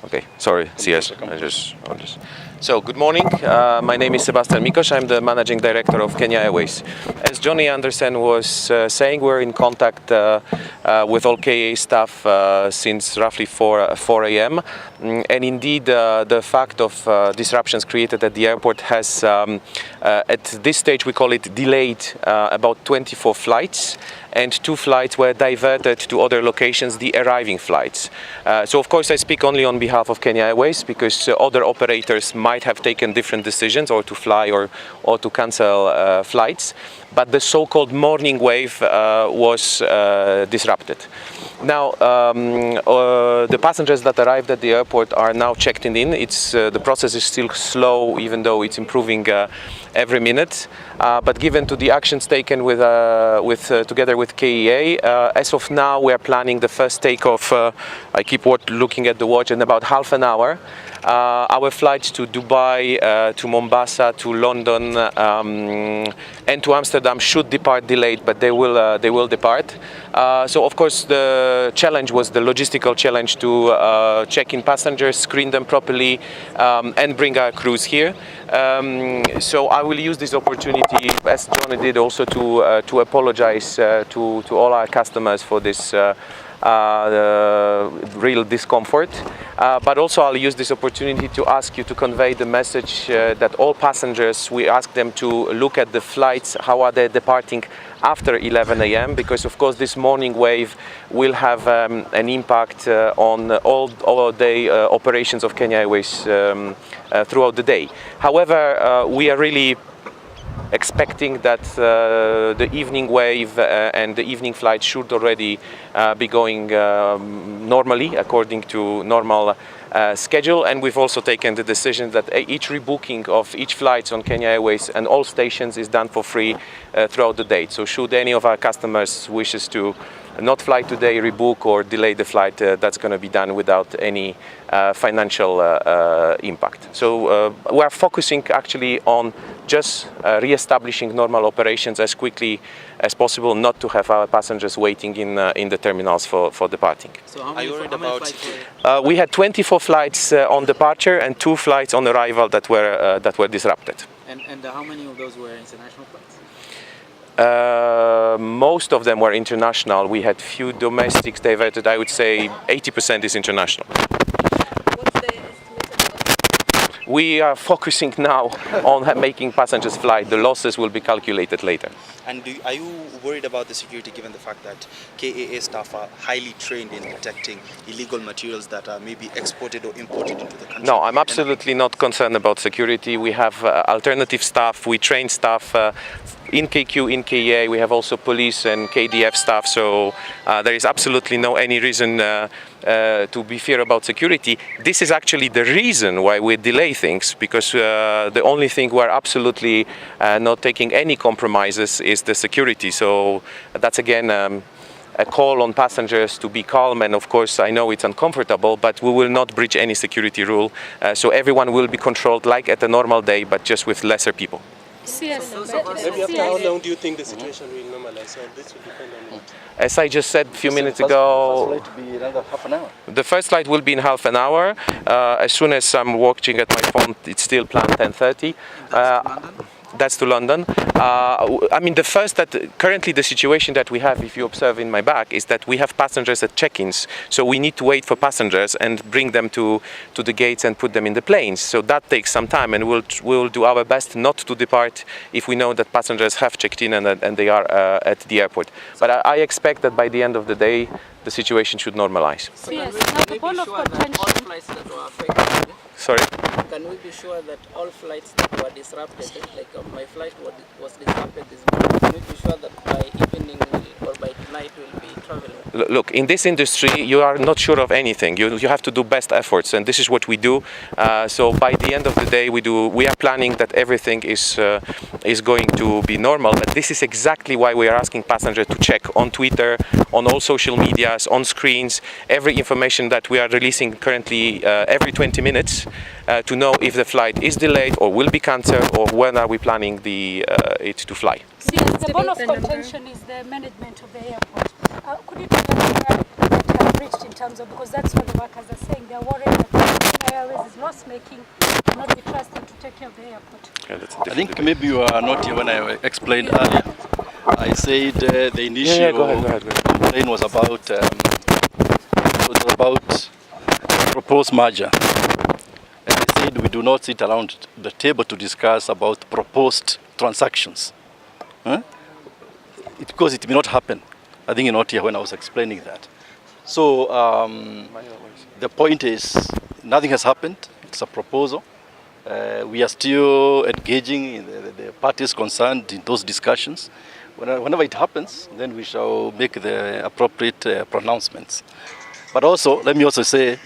Okay, sorry, CS. So, good morning. My name is Sebastian Mikosz. I'm the managing director of Kenya Airways. As Johnny Anderson was saying, we're in contact with all KA staff since roughly 4 a.m. And indeed, the fact of disruptions created at the airport has, at this stage, we call it delayed about 24 flights. And 2 flights were diverted to other locations, the arriving flights. So of course I speak only on behalf of Kenya Airways, because other operators might have taken different decisions, or to fly or to cancel flights. But the so-called morning wave was disrupted. Now, the passengers that arrived at the airport are now checked in. The process is still slow, even though it's improving every minute. But given to the actions taken together with KEA, as of now, we are planning the first takeoff. I keep looking at the watch in about half an hour. Our flights to Dubai, to Mombasa, to London, and to Amsterdam should depart delayed, but they will depart. So of course the challenge was the logistical challenge to check in passengers, screen them properly, and bring our crews here. So I will use this opportunity, as Johnny did, also to apologize to all our customers for this real discomfort. But also I'll use this opportunity to ask you to convey the message that all passengers, we ask them to look at the flights, how are they departing after 11 a.m. because of course this morning wave will have an impact on all day operations of Kenya Airways throughout the day. However, we are really expecting that the evening wave and the evening flight should already be going normally according to normal schedule, and we've also taken the decision that each rebooking of each flights on Kenya Airways and all stations is done for free throughout the day. So should any of our customers wishes to not fly today, rebook or delay the flight, that's going to be done without any financial impact. So we are focusing actually on just re-establishing normal operations as quickly as possible, not to have our passengers waiting in the terminals for departing. So how many flights? We had 24 flights on departure and 2 flights on arrival that were disrupted. And how many of those were international flights? Most of them were international. We had few domestics diverted. I would say 80% is international. What's the estimated? We are focusing now on making passengers fly. The losses will be calculated later. And are you worried about the security, given the fact that KAA staff are highly trained in detecting illegal materials that are maybe exported or imported into the country? No, I'm absolutely not concerned about security. We have alternative staff. We train staff in KQ, in KEA. We have also police and KDF staff. So there is absolutely no any reason to be fear about security. This is actually the reason why we delay things, because the only thing we're absolutely not taking any compromises is the security. So that's again a call on passengers to be calm, and of course I know it's uncomfortable, but we will not breach any security rule. So everyone will be controlled like at a normal day, but just with lesser people. Yes. Maybe after how long do you think the situation will normalize? So this will depend on what? As I just said a few minutes ago, The first flight will be another half an hour. the first flight will be in half an hour. As soon as I'm watching at my phone, it's still planned 10:30. That's to London. I mean, currently the situation that we have, if you observe in my back, is that we have passengers at check-ins. So we need to wait for passengers and bring them to the gates and put them in the planes. So that takes some time, and we'll do our best not to depart if we know that passengers have checked in and they are at the airport. But I expect that by the end of the day, the situation should normalize. So can we be sure that all flights that were affected? Sorry? Can we be sure that all flights that were disrupted, like my flight was disrupted this morning, can we be sure that by evening or by tonight we'll be traveling? Look, in this industry, you are not sure of anything. You have to do best efforts, and this is what we do. So by the end of the day, we are planning that everything is going to be normal. But this is exactly why we are asking passengers to check on Twitter, on all social medias, on screens, every information that we are releasing currently every 20 minutes to know if the flight is delayed or will be cancelled, or when are we planning it to fly. The bone of contention is the management of the airport. Could you tell us where that have reached in terms of, because that's what the workers are saying, they're worried that making cannot be trusted to take care of the airport. Yeah, that's a I different think debate. maybe you are not here when I explained earlier. I said the initial Go ahead. complaint was about proposed merger. And I said we do not sit around the table to discuss about proposed transactions. Huh? Because it may not happen. I think you're not here when I was explaining that. So the point is nothing has happened. It's a proposal. We are still engaging in the parties concerned in those discussions. Whenever it happens, then we shall make the appropriate pronouncements. But also, let me also say,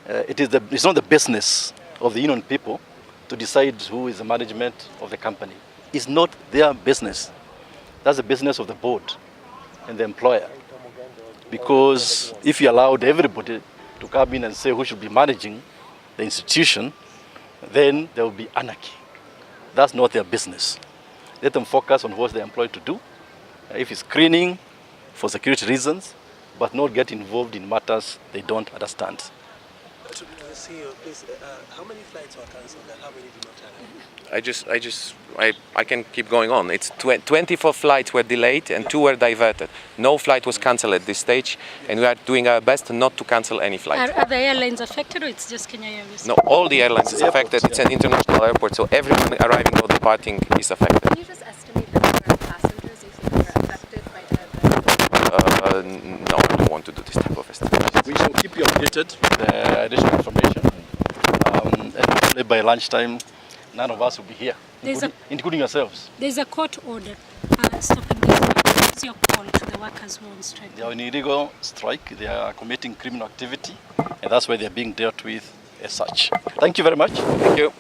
it's not the business of the union people to decide who is the management of the company. It's not their business. That's the business of the board and the employer. Because if you allowed everybody to come in and say who should be managing the institution, then there will be anarchy. That's not their business. Let them focus on what they're employed to do. If it's screening for security reasons, but not get involved in matters they don't understand. CEO, please, how many flights were cancelled and how many did not I can keep going on. It's 24 flights were delayed and 2 were diverted. No flight was cancelled at this stage, and we are doing our best not to cancel any flight. Are the airlines affected, or it's just Kenya Airways? No, all the airlines is affected. It's an international airport, so everyone arriving or departing is affected. Can you just estimate the number of passengers you think were affected by the No, I don't want to do this type of estimation. We shall keep you updated with the additional information. And hopefully by lunchtime, none of us will be here, including yourselves. There's a court order stopping this. What's your call to the workers who are on strike? They are in illegal strike. They are committing criminal activity, and that's why they are being dealt with as such. Thank you very much. Thank you.